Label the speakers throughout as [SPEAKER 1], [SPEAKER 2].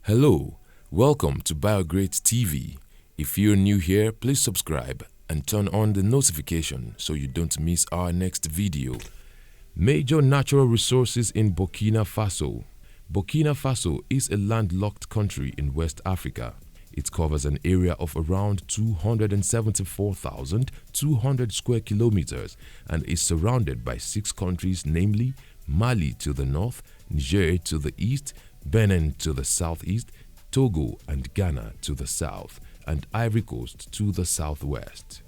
[SPEAKER 1] Hello, welcome to BioGreat TV. If you're new here, please subscribe and turn on the notification so you don't miss our next video. Major natural resources in Burkina Faso. Burkina Faso is a landlocked country in West Africa. It covers an area of around 274,200 square kilometers and is surrounded by 6 countries, namely Mali to the north, Niger to the east, Benin to the southeast, Togo and Ghana to the south, and Ivory Coast to the southwest.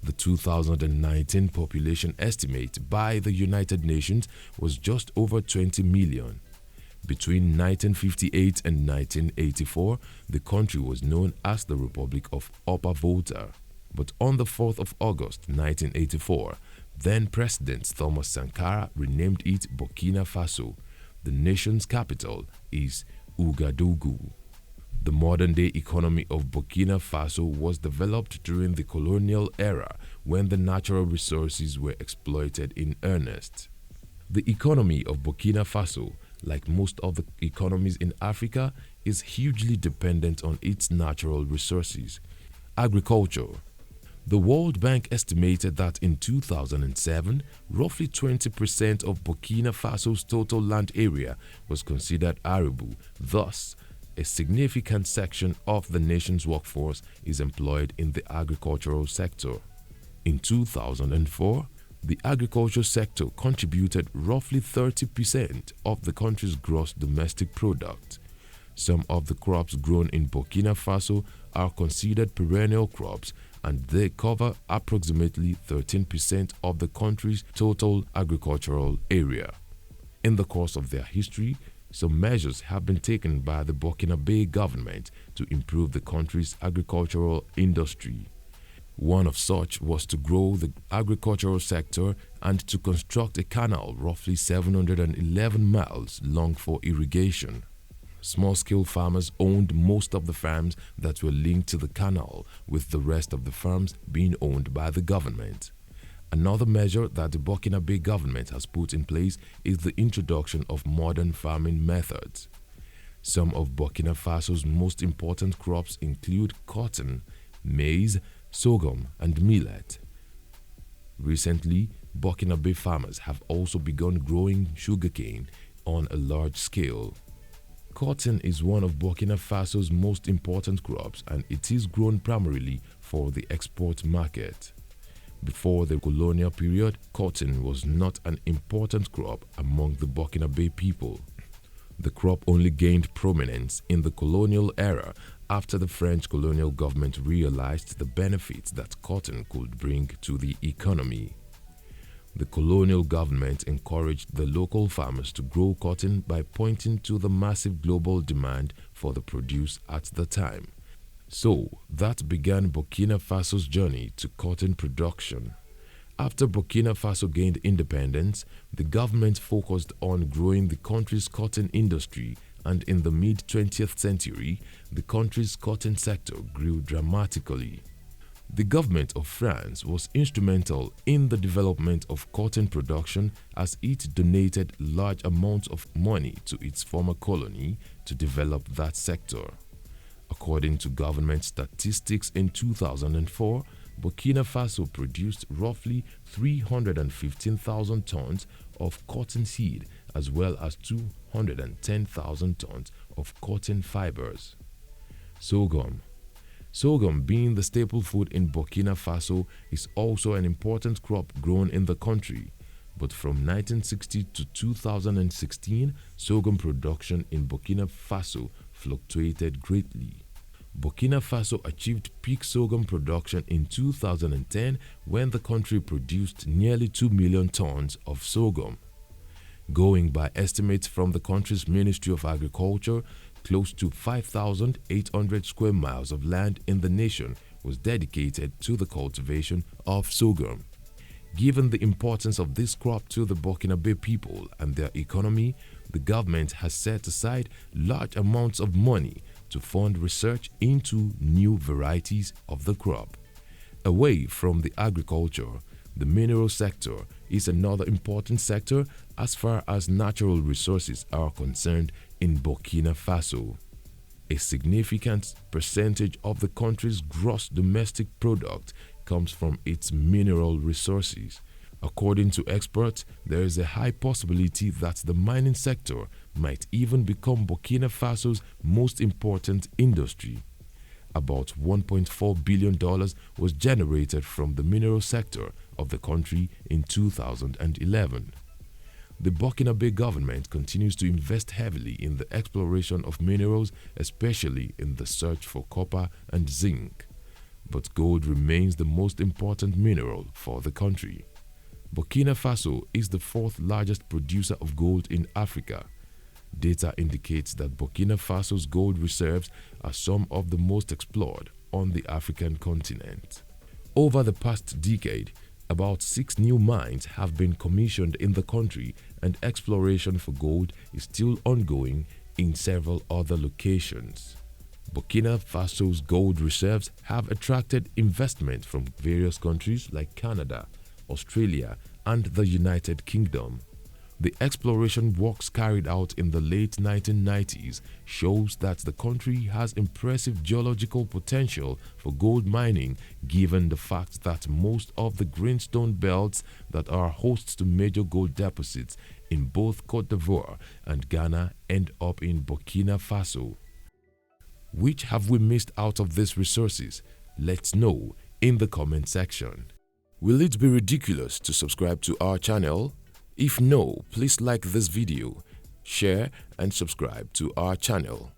[SPEAKER 1] The 2019 population estimate by the United Nations was just over 20 million. Between 1958 and 1984, the country was known as the Republic of Upper Volta. But on the 4th of August 1984, then-President Thomas Sankara renamed it Burkina Faso. The nation's capital is Ouagadougou. The modern-day economy of Burkina Faso was developed during the colonial era when the natural resources were exploited in earnest. The economy of Burkina Faso, like most of the economies in Africa, is hugely dependent on its natural resources. Agriculture. The World Bank estimated that in 2007, roughly 20% of Burkina Faso's total land area was considered arable. Thus, a significant section of the nation's workforce is employed in the agricultural sector. In 2004, the agriculture sector contributed roughly 30% of the country's gross domestic product. Some of the crops grown in Burkina Faso are considered perennial crops, and they cover approximately 13% of the country's total agricultural area. In the course of their history, some measures have been taken by the Burkinabe government to improve the country's agricultural industry. One of such was to grow the agricultural sector and to construct a canal roughly 711 miles long for irrigation. Small-scale farmers owned most of the farms that were linked to the canal, with the rest of the farms being owned by the government. Another measure that the Burkinabe government has put in place is the introduction of modern farming methods. Some of Burkina Faso's most important crops include cotton, maize, sorghum, and millet. Recently, Burkinabe farmers have also begun growing sugarcane on a large scale. Cotton is one of Burkina Faso's most important crops, and it is grown primarily for the export market. Before the colonial period, cotton was not an important crop among the Burkinabe people. The crop only gained prominence in the colonial era after the French colonial government realized the benefits that cotton could bring to the economy. The colonial government encouraged the local farmers to grow cotton by pointing to the massive global demand for the produce at the time. So, that began Burkina Faso's journey to cotton production. After Burkina Faso gained independence, the government focused on growing the country's cotton industry, and in the mid-20th century, the country's cotton sector grew dramatically. The government of France was instrumental in the development of cotton production, as it donated large amounts of money to its former colony to develop that sector. According to government statistics in 2004, Burkina Faso produced roughly 315,000 tons of cotton seed as well as 210,000 tons of cotton fibers. Sorghum. Sorghum, being the staple food in Burkina Faso, is also an important crop grown in the country. But from 1960 to 2016, sorghum production in Burkina Faso fluctuated greatly. Burkina Faso achieved peak sorghum production in 2010 when the country produced nearly 2 million tons of sorghum. Going by estimates from the country's Ministry of Agriculture, close to 5,800 square miles of land in the nation was dedicated to the cultivation of sorghum. Given the importance of this crop to the Burkinabe people and their economy, the government has set aside large amounts of money to fund research into new varieties of the crop. Away from the agriculture, the mineral sector is another important sector as far as natural resources are concerned in Burkina Faso. A significant percentage of the country's gross domestic product comes from its mineral resources. According to experts, there is a high possibility that the mining sector might even become Burkina Faso's most important industry. About $1.4 billion was generated from the mineral sector of the country in 2011. The Burkinabe government continues to invest heavily in the exploration of minerals, especially in the search for copper and zinc. But gold remains the most important mineral for the country. Burkina Faso is the fourth largest producer of gold in Africa. Data indicates that Burkina Faso's gold reserves are some of the most explored on the African continent. Over the past decade, about 6 new mines have been commissioned in the country, and exploration for gold is still ongoing in several other locations. Burkina Faso's gold reserves have attracted investment from various countries like Canada, Australia, and the United Kingdom. The exploration works carried out in the late 1990s shows that the country has impressive geological potential for gold mining, given the fact that most of the greenstone belts that are hosts to major gold deposits in both Côte d'Ivoire and Ghana end up in Burkina Faso. Which have we missed out of these resources? Let's know in the comment section. Will it be ridiculous to subscribe to our channel? If no, please like this video, share and subscribe to our channel.